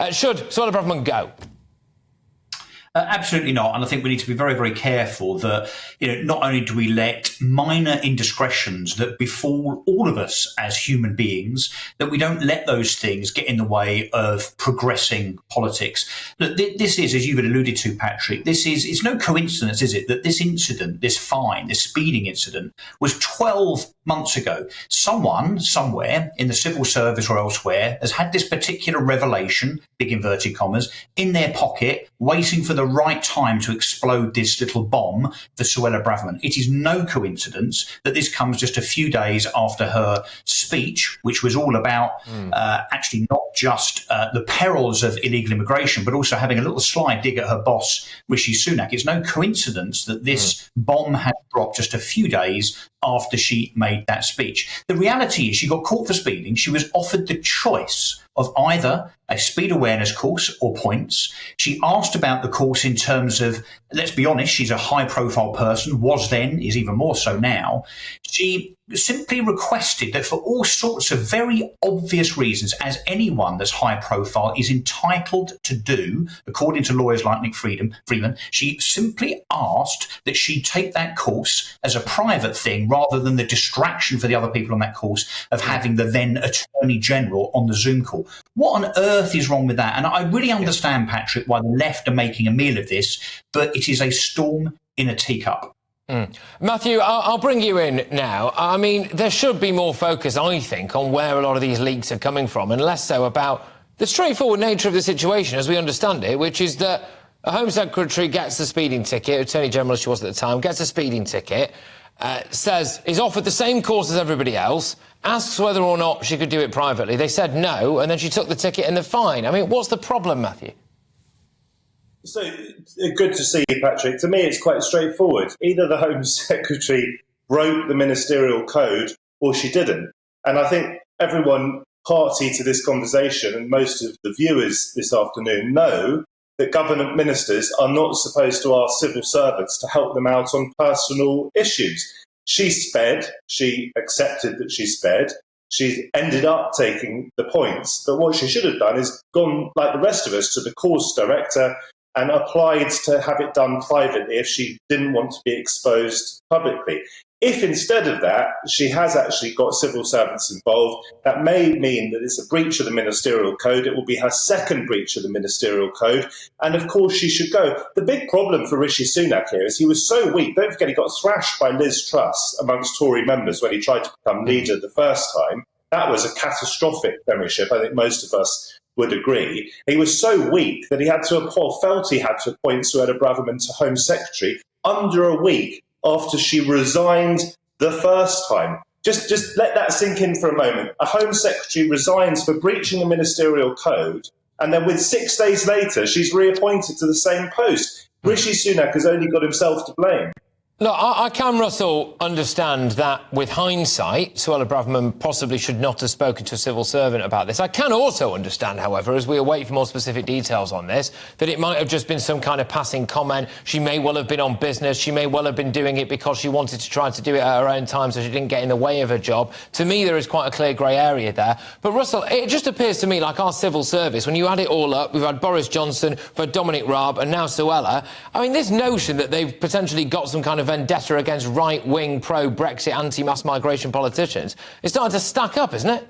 Should Suella Braverman go? Absolutely not. And I think we need to be very, very careful that, not only do we let minor indiscretions that befall all of us as human beings, that we don't let those things get in the way of progressing politics. Look, this is, as you've alluded to, Patrick, it's no coincidence, is it, that this incident, this fine, this speeding incident was 12 months ago. Someone, somewhere in the civil service or elsewhere, has had this particular revelation, big inverted commas, in their pocket, waiting for the right time to explode this little bomb for Suella Braverman. It is no coincidence that this comes just a few days after her speech, which was all about actually not just the perils of illegal immigration, but also having a little sly dig at her boss, Rishi Sunak. It's no coincidence that this bomb had dropped just a few days after she made that speech. The reality is she got caught for speeding. She was offered the choice of either a speed awareness course or points. She asked about the course in terms of, let's be honest, she's a high-profile person, was then, is even more so now. She simply requested that for all sorts of very obvious reasons, as anyone that's high-profile is entitled to do, according to lawyers like Nick Freeman, she simply asked that she take that course as a private thing rather than the distraction for the other people on that course of having the then Attorney General on the Zoom call. What on earth is wrong with that? And I really understand, Patrick, why the left are making a meal of this, but it is a storm in a teacup. Matthew, I'll bring you in now. I mean, there should be more focus, I think, on where a lot of these leaks are coming from and less so about the straightforward nature of the situation as we understand it, which is that a Home Secretary gets the speeding ticket, Attorney General as she was at the time, gets a speeding ticket, says is offered the same course as everybody else, asks whether or not she could do it privately. They said no, and then she took the ticket and the fine. I mean, what's the problem, Matthew? So good to see you, Patrick. To me, it's quite straightforward. Either the Home Secretary broke the ministerial code or she didn't. And I think everyone party to this conversation and most of the viewers this afternoon know that government ministers are not supposed to ask civil servants to help them out on personal issues. She sped. She accepted that she sped. She ended up taking the points. But what she should have done is gone, like the rest of us, to the course director and applied to have it done privately if she didn't want to be exposed publicly. If instead of that, she has actually got civil servants involved, that may mean that it's a breach of the ministerial code. It will be her second breach of the ministerial code. And of course, she should go. The big problem for Rishi Sunak here is he was so weak. Don't forget, he got thrashed by Liz Truss amongst Tory members when he tried to become leader the first time. That was a catastrophic premiership. I think most of us would agree. He was so weak that he felt he had to appoint Suella Braverman to Home Secretary under a week after she resigned the first time. Just let that sink in for a moment. A Home Secretary resigns for breaching the ministerial code, and then with 6 days later, she's reappointed to the same post. Rishi Sunak has only got himself to blame. Look, I can, Russell, understand that with hindsight, Suella Braverman possibly should not have spoken to a civil servant about this. I can also understand, however, as we await for more specific details on this, that it might have just been some kind of passing comment. She may well have been on business. She may well have been doing it because she wanted to try to do it at her own time so she didn't get in the way of her job. To me, there is quite a clear grey area there. But, Russell, it just appears to me like our civil service, when you add it all up, we've had Boris Johnson, we've had Dominic Raab and now Suella. I mean, this notion that they've potentially got some kind of vendetta against right-wing, pro-Brexit, anti-mass migration politicians is starting to stack up, isn't it?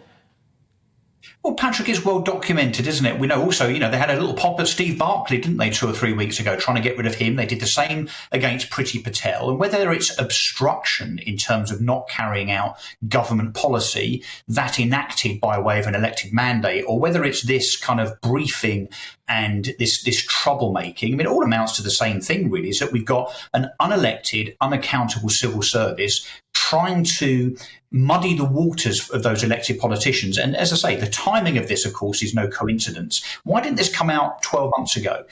Well, Patrick, is well documented, isn't it? We know also, they had a little pop at Steve Barclay, didn't they, 2 or 3 weeks ago, trying to get rid of him. They did the same against Priti Patel. And whether it's obstruction in terms of not carrying out government policy that enacted by way of an elected mandate, or whether it's this kind of briefing and this troublemaking, I mean, it all amounts to the same thing, really, is that we've got an unelected, unaccountable civil service trying to muddy the waters of those elected politicians. And as I say, the timing of this, of course, is no coincidence. Why didn't this come out 12 months ago?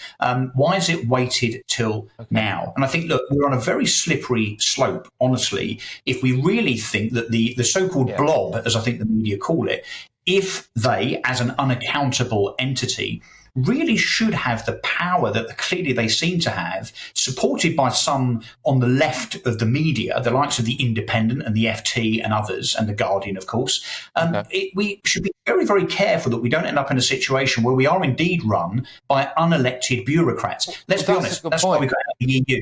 Why is it waited till now? And I think, look, we're on a very slippery slope, honestly, if we really think that the so-called blob, as I think the media call it, if they, as an unaccountable entity, really should have the power that clearly they seem to have, supported by some on the left of the media, the likes of The Independent and the FT and others, and The Guardian, of course. We should be very, very careful that we don't end up in a situation where we are indeed run by unelected bureaucrats. Let's be honest, that's why we got out of the EU.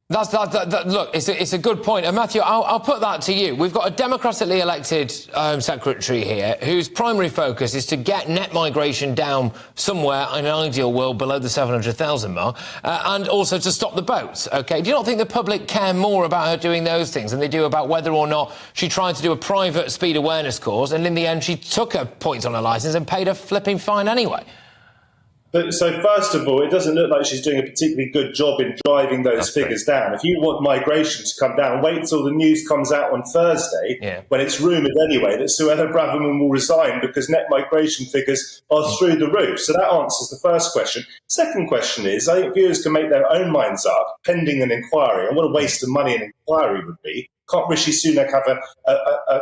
Look, it's a good point. And Matthew, I'll put that to you. We've got a democratically elected Home Secretary here whose primary focus is to get net migration down somewhere in an ideal world below the 700,000 mark, and also to stop the boats, OK? Do you not think the public care more about her doing those things than they do about whether or not she tried to do a private speed awareness course and in the end she took her points on her licence and paid a flipping fine anyway? So first of all, it doesn't look like she's doing a particularly good job in driving those figures down. If you want migration to come down, wait till the news comes out on Thursday, when it's rumoured anyway that Suella Braverman will resign because net migration figures are through the roof. So that answers the first question. Second question is, I think viewers can make their own minds up pending an inquiry. And what a waste of money an inquiry would be. Can't Rishi Sunak have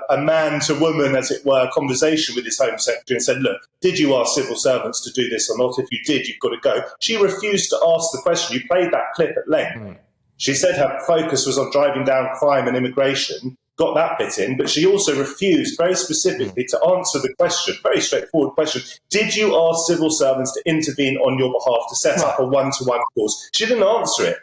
a man-to-woman, as it were, conversation with his Home Secretary and said, look, did you ask civil servants to do this or not? If you did, you've got to go. She refused to ask the question. You played that clip at length. She said her focus was on driving down crime and immigration, got that bit in, but she also refused very specifically to answer the question, very straightforward question, did you ask civil servants to intervene on your behalf to set up a one-to-one course? She didn't answer it.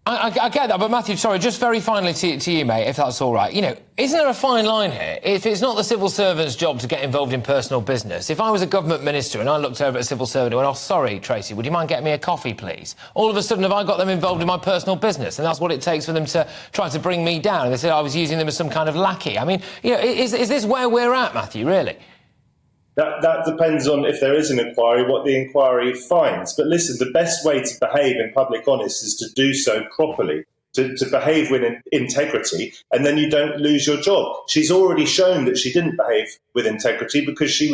I get that, but Matthew, sorry, just very finally to you, mate, if that's all right. You know, isn't there a fine line here? If it's not the civil servant's job to get involved in personal business, if I was a government minister and I looked over at a civil servant and went, oh, sorry, Tracy, would you mind getting me a coffee, please? All of a sudden, have I got them involved in my personal business? And that's what it takes for them to try to bring me down. And they said I was using them as some kind of lackey. I mean, you know, is this where we're at, Matthew, really? That depends on, if there is an inquiry, what the inquiry finds. But listen, the best way to behave in public honesty is to do so properly, to behave with integrity, and then you don't lose your job. She's already shown that she didn't behave with integrity because she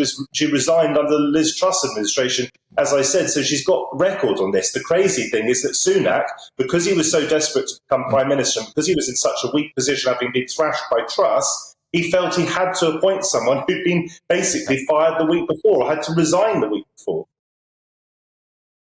resigned under the Liz Truss administration, as I said, so she's got record on this. The crazy thing is that Sunak, because he was so desperate to become Prime Minister, and because he was in such a weak position having been thrashed by Truss, he felt he had to appoint someone who'd been basically fired the week before or had to resign the week before.